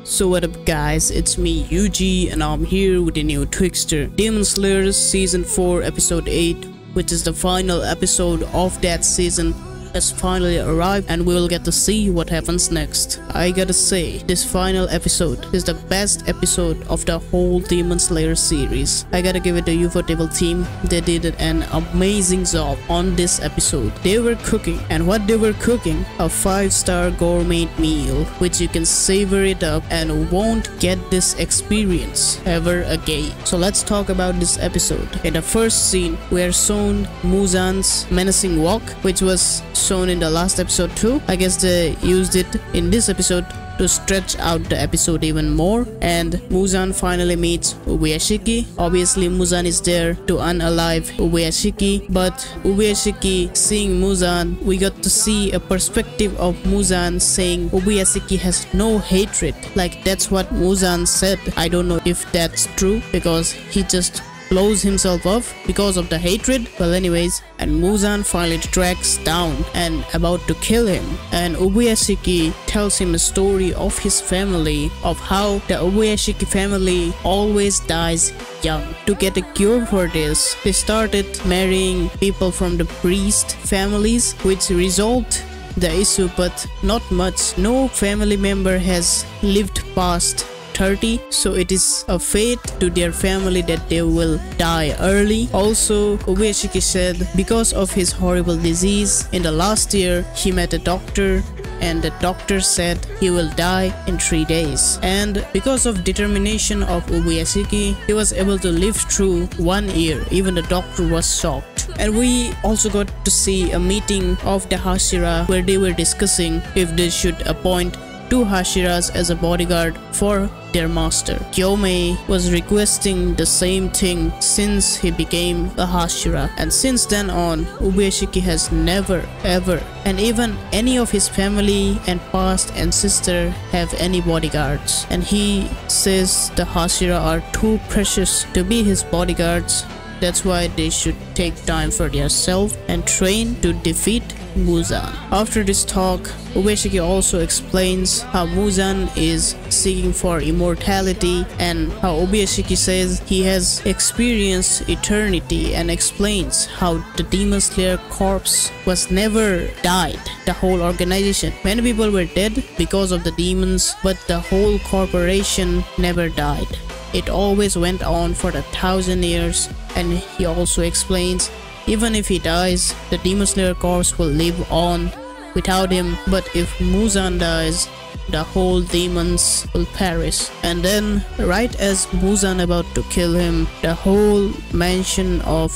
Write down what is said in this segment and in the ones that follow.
So what up guys, it's me Yuji and I'm here with a new Twixtor Demon Slayer Season 4 Episode 8, which is the final episode of that season, has finally arrived and we will get to see what happens next. I gotta say, this final episode is the best episode of the whole Demon Slayer series. I gotta give it to Ufotable team. They did an amazing job on this episode. They were cooking, and what they were cooking, a 5-star gourmet meal which you can savor it up and won't get this experience ever again. So let's talk about this episode. In the first scene, we are shown Muzan's menacing walk, which was shown in the last episode too. I guess they used it in this episode to stretch out the episode even more, and Muzan finally meets Ubuyashiki. Obviously Muzan is there to unalive Ubuyashiki, but Ubuyashiki seeing Muzan, we got to see a perspective of Muzan saying Ubuyashiki has no hatred. Like, that's what Muzan said. I don't know if that's true because he just blows himself off because of the hatred. Well, anyways, and Muzan finally tracks down and about to kill him, and Ubuyashiki tells him a story of his family, of how the Ubuyashiki family always dies young. To get a cure for this, they started marrying people from the priest families, which resolved the issue, but not much. No family member has lived past 30, so it is a fate to their family that they will die early. Also, Ubuyashiki said because of his horrible disease, in the last year he met a doctor and the doctor said he will die in 3 days, and because of determination of Ubuyashiki, he was able to live through 1 year. Even the doctor was shocked. And we also got to see a meeting of the Hashira where they were discussing if they should appoint 2 Hashiras as a bodyguard for their master. Gyomei was requesting the same thing since he became a Hashira, and since then on, Ubuyashiki has never ever, and even any of his family and past ancestor have any bodyguards, and he says the Hashira are too precious to be his bodyguards. That's why they should take time for themselves and train to defeat Muzan. After this talk, Ubuyashiki also explains how Muzan is seeking for immortality and how Ubuyashiki says he has experienced eternity, and explains how the Demon Slayer corpse was never died. The whole organization, many people were dead because of the demons, but the whole corporation never died. It always went on for 1,000 years, and he also explains even if he dies, the Demon Slayer corpse will live on without him, but if Muzan dies, the whole demons will perish. And then, right as Muzan about to kill him, the whole mansion of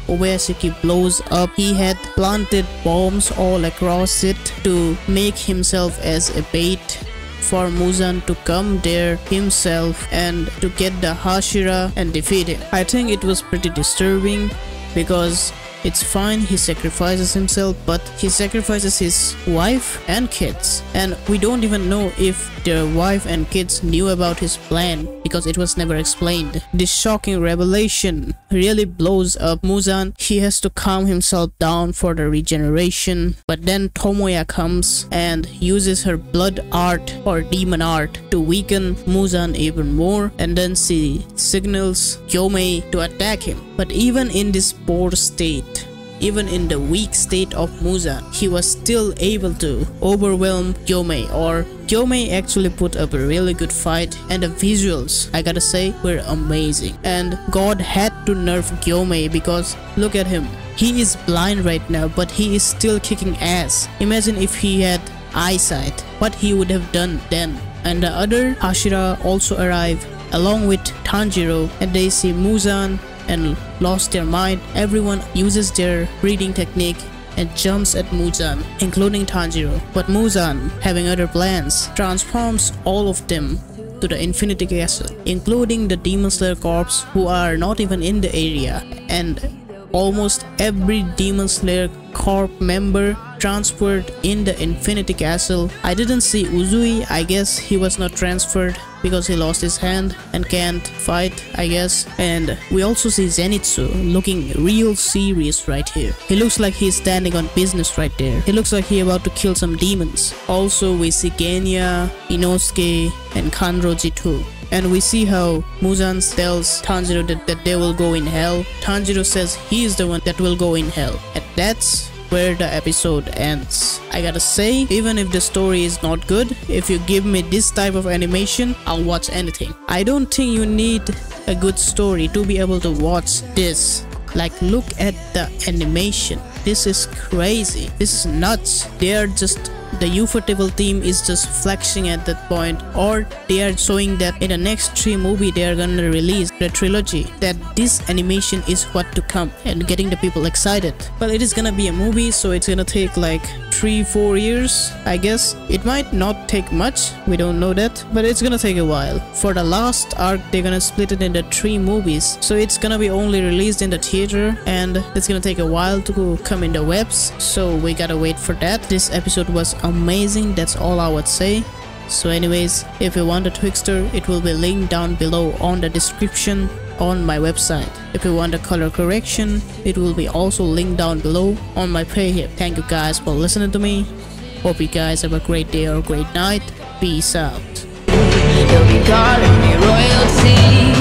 Ubuyashiki blows up. He had planted bombs all across it to make himself as a bait for Muzan to come there himself and to get the Hashira and defeat him. I think it was pretty disturbing because it's fine he sacrifices himself, but he sacrifices his wife and kids, and we don't even know if their wife and kids knew about his plan because it was never explained. This shocking revelation really blows up Muzan. He has to calm himself down for the regeneration, but then Tomoya comes and uses her blood art or demon art to weaken Muzan even more, and then she signals Gyomei to attack him. But even in this poor state, even in the weak state of Muzan, he was still able to overwhelm Gyomei, or Gyomei actually put up a really good fight, and the visuals, I gotta say, were amazing. And God had to nerf Gyomei because look at him. He is blind right now, but he is still kicking ass. Imagine if he had eyesight, what he would have done then. And the other Hashira also arrive along with Tanjiro, and they see Muzan and lost their mind. Everyone uses their breathing technique and jumps at Muzan, including Tanjiro. But Muzan, having other plans, transforms all of them to the Infinity Castle, including the Demon Slayer corps who are not even in the area. And almost every Demon Slayer Corp member transferred in the Infinity Castle. I didn't see Uzui. I guess he was not transferred because he lost his hand and can't fight, I guess. And we also see Zenitsu looking real serious right here. He looks like he's standing on business right there. He looks like he's about to kill some demons. Also we see Genya, Inosuke and Kanroji too. And we see how Muzan tells Tanjiro that they will go in hell. Tanjiro says he is the one that will go in hell. And that's where the episode ends. I gotta say, even if the story is not good, if you give me this type of animation, I'll watch anything. I don't think you need a good story to be able to watch this. Like, look at the animation. This is crazy. This is nuts. They are just, the Ufotable team is just flexing at that point, or they are showing that in the next 3 movies they are gonna release the trilogy, that this animation is what to come and getting the people excited. But it is gonna be a movie, so it's gonna take like 3-4 years, I guess. It might not take much, we don't know that, but it's gonna take a while. For the last arc, they're gonna split it into 3 movies, so it's gonna be only released in the theater, and it's gonna take a while to come in the webs, so we gotta wait for that. This episode was amazing, that's all I would say. So anyways, if you want a Twixtor, it will be linked down below on the description on my website. If you want a color correction, it will be also linked down below on my page. Thank you guys for listening to me. Hope you guys have a great day or great night. Peace out. They'll be calling me royalty.